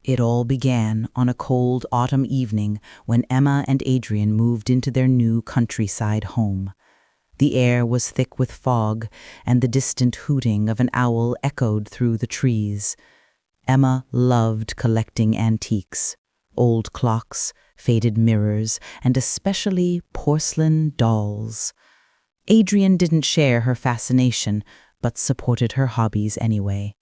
It all began on a cold autumn evening when Emma and Adrian moved into their new countryside home. The air was thick with fog, and the distant hooting of an owl echoed through the trees. Emma loved collecting antiques, old clocks, faded mirrors, and especially porcelain dolls. Adrian didn't share her fascination, but supported her hobbies anyway.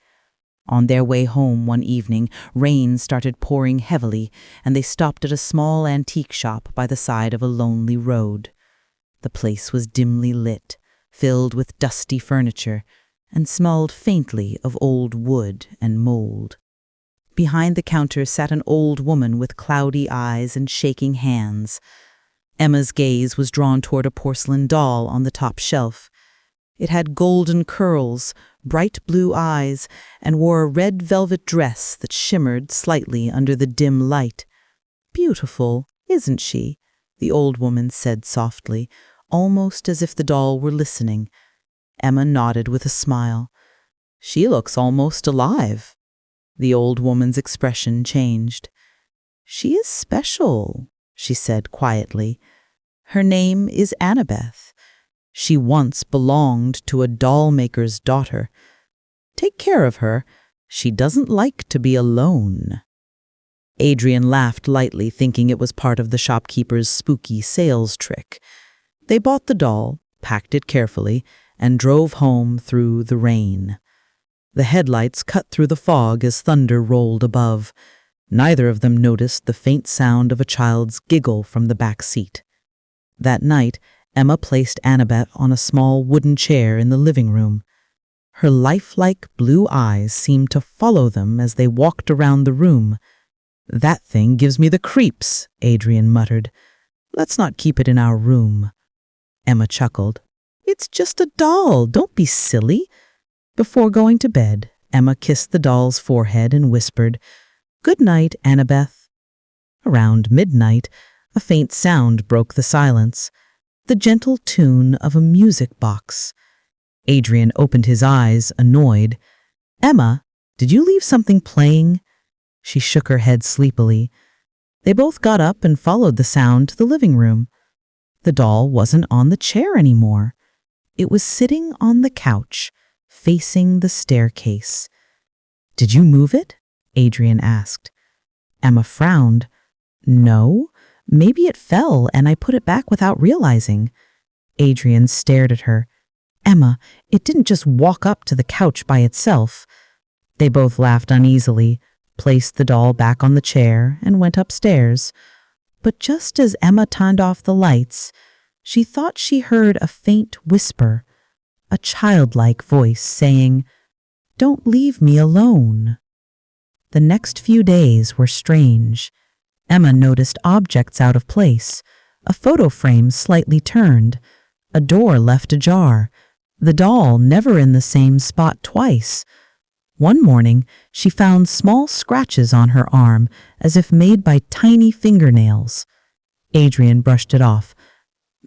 On their way home one evening, rain started pouring heavily, and they stopped at a small antique shop by the side of a lonely road. The place was dimly lit, filled with dusty furniture, and smelled faintly of old wood and mold. Behind the counter sat an old woman with cloudy eyes and shaking hands. Emma's gaze was drawn toward a porcelain doll on the top shelf. It had golden curls, bright blue eyes, and wore a red velvet dress that shimmered slightly under the dim light. "Beautiful, isn't she?" the old woman said softly, almost as if the doll were listening. Emma nodded with a smile. "She looks almost alive." The old woman's expression changed. "She is special," she said quietly. "Her name is Annabeth. She once belonged to a dollmaker's daughter. Take care of her. She doesn't like to be alone." Adrian laughed lightly, thinking it was part of the shopkeeper's spooky sales trick. They bought the doll, packed it carefully, and drove home through the rain. The headlights cut through the fog as thunder rolled above. Neither of them noticed the faint sound of a child's giggle from the back seat. That night, Emma placed Annabeth on a small wooden chair in the living room. Her lifelike blue eyes seemed to follow them as they walked around the room. "That thing gives me the creeps," Adrian muttered. "Let's not keep it in our room." Emma chuckled. "It's just a doll, don't be silly." Before going to bed, Emma kissed the doll's forehead and whispered, "Good night, Annabeth." Around midnight, a faint sound broke the silence. The gentle tune of a music box. Adrian opened his eyes, annoyed. "Emma, did you leave something playing?" She shook her head sleepily. They both got up and followed the sound to the living room. The doll wasn't on the chair anymore. It was sitting on the couch, facing the staircase. "Did you move it?" Adrian asked. Emma frowned. "No. Maybe it fell and I put it back without realizing." Adrian stared at her. "Emma, it didn't just walk up to the couch by itself." They both laughed uneasily, placed the doll back on the chair, and went upstairs. But just as Emma turned off the lights, she thought she heard a faint whisper, a childlike voice saying, "Don't leave me alone." The next few days were strange. Emma noticed objects out of place, a photo frame slightly turned, a door left ajar, the doll never in the same spot twice. One morning, she found small scratches on her arm, as if made by tiny fingernails. Adrian brushed it off.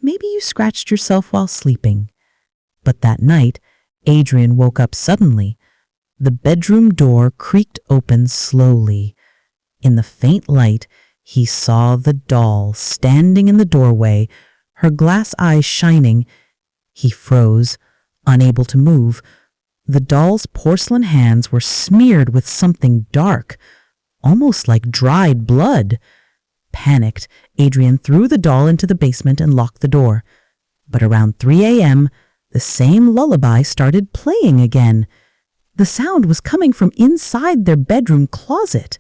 "Maybe you scratched yourself while sleeping." But that night, Adrian woke up suddenly. The bedroom door creaked open slowly. In the faint light, he saw the doll standing in the doorway, her glass eyes shining. He froze, unable to move. The doll's porcelain hands were smeared with something dark, almost like dried blood. Panicked, Adrian threw the doll into the basement and locked the door. But around 3 a.m., the same lullaby started playing again. The sound was coming from inside their bedroom closet.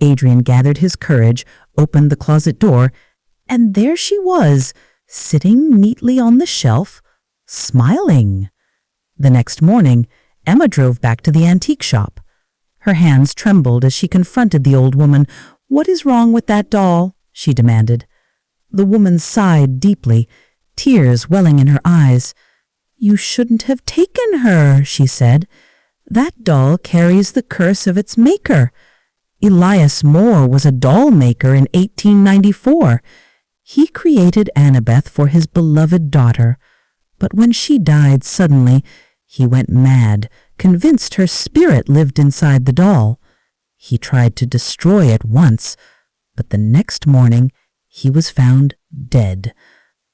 Adrian gathered his courage, opened the closet door, and there she was, sitting neatly on the shelf, smiling. The next morning, Emma drove back to the antique shop. Her hands trembled as she confronted the old woman. "What is wrong with that doll?" she demanded. The woman sighed deeply, tears welling in her eyes. "You shouldn't have taken her," she said. "That doll carries the curse of its maker. Elias Moore was a doll maker in 1894. He created Annabeth for his beloved daughter. But when she died suddenly, he went mad, convinced her spirit lived inside the doll. He tried to destroy it once, but the next morning he was found dead,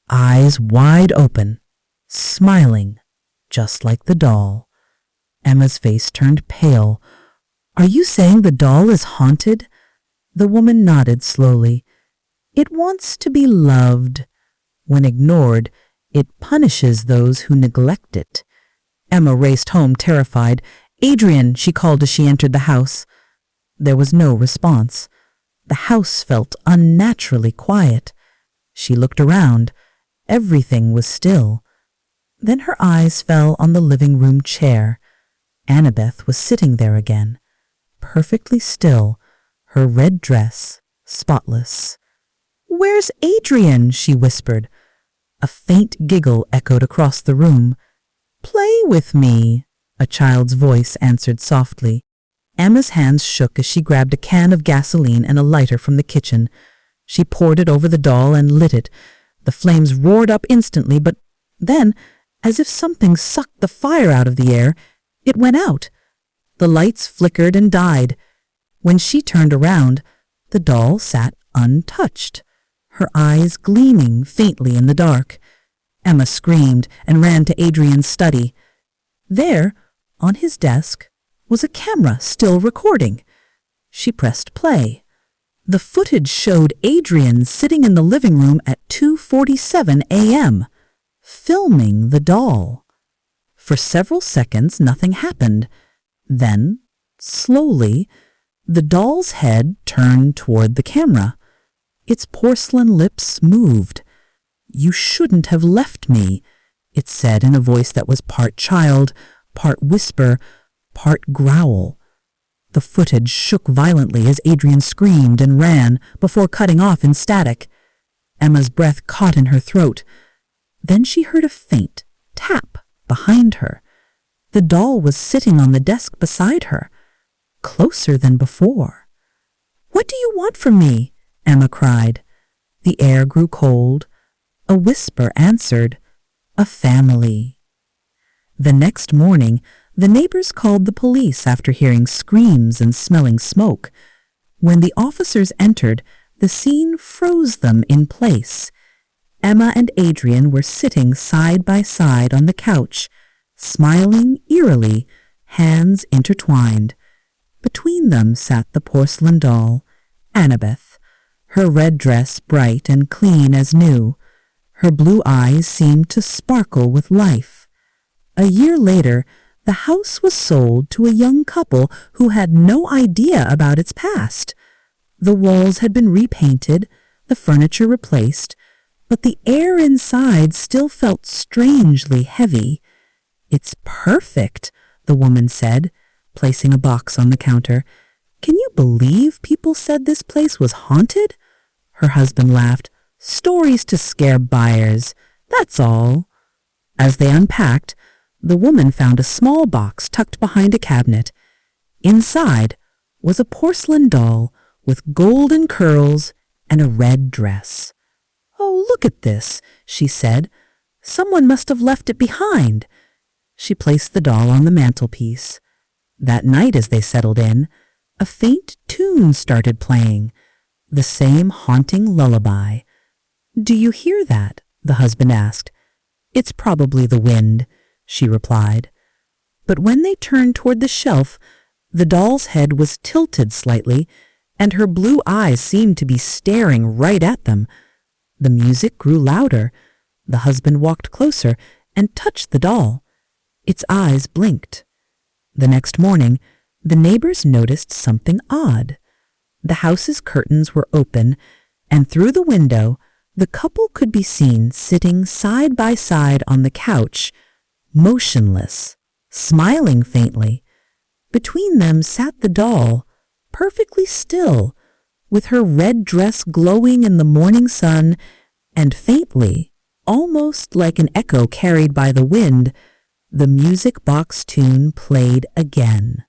eyes wide open, smiling, just like the doll. Emma's face turned pale. "Are you saying the doll is haunted?" The woman nodded slowly. "It wants to be loved. When ignored, it punishes those who neglect it." Emma raced home terrified. "Adrian," she called as she entered the house. There was no response. The house felt unnaturally quiet. She looked around. Everything was still. Then her eyes fell on the living room chair. Annabeth was sitting there again, perfectly still, her red dress spotless. "Where's Adrian?" she whispered. A faint giggle echoed across the room. "Play with me," a child's voice answered softly. Emma's hands shook as she grabbed a can of gasoline and a lighter from the kitchen. She poured it over the doll and lit it. The flames roared up instantly, but then, as if something sucked the fire out of the air, it went out. The lights flickered and died. When she turned around, the doll sat untouched, her eyes gleaming faintly in the dark. Emma screamed and ran to Adrian's study. There, on his desk, was a camera still recording. She pressed play. The footage showed Adrian sitting in the living room at 2:47 a.m., filming the doll. For several seconds, nothing happened. Then, slowly, the doll's head turned toward the camera. Its porcelain lips moved. "You shouldn't have left me," it said in a voice that was part child, part whisper, part growl. The footage shook violently as Adrian screamed and ran before cutting off in static. Emma's breath caught in her throat. Then she heard a faint tap behind her. The doll was sitting on the desk beside her, closer than before. "What do you want from me?" Emma cried. The air grew cold. A whisper answered, "A family." The next morning, the neighbors called the police after hearing screams and smelling smoke. When the officers entered, the scene froze them in place. Emma and Adrian were sitting side by side on the couch, smiling eerily, hands intertwined. Between them sat the porcelain doll, Annabeth, her red dress bright and clean as new. Her blue eyes seemed to sparkle with life. A year later, the house was sold to a young couple who had no idea about its past. The walls had been repainted, the furniture replaced, but the air inside still felt strangely heavy. "It's perfect," the woman said, placing a box on the counter. "Can you believe people said this place was haunted?" Her husband laughed. "Stories to scare buyers, that's all." As they unpacked, the woman found a small box tucked behind a cabinet. Inside was a porcelain doll with golden curls and a red dress. "Oh, look at this," she said. "Someone must have left it behind." She placed the doll on the mantelpiece. That night as they settled in, a faint tune started playing, the same haunting lullaby. "Do you hear that?" the husband asked. "It's probably the wind," she replied. But when they turned toward the shelf, the doll's head was tilted slightly, and her blue eyes seemed to be staring right at them. The music grew louder. The husband walked closer and touched the doll. Its eyes blinked. The next morning, the neighbors noticed something odd. The house's curtains were open, and through the window, the couple could be seen sitting side by side on the couch, motionless, smiling faintly. Between them sat the doll, perfectly still, with her red dress glowing in the morning sun, and faintly, almost like an echo carried by the wind, the music box tune played again.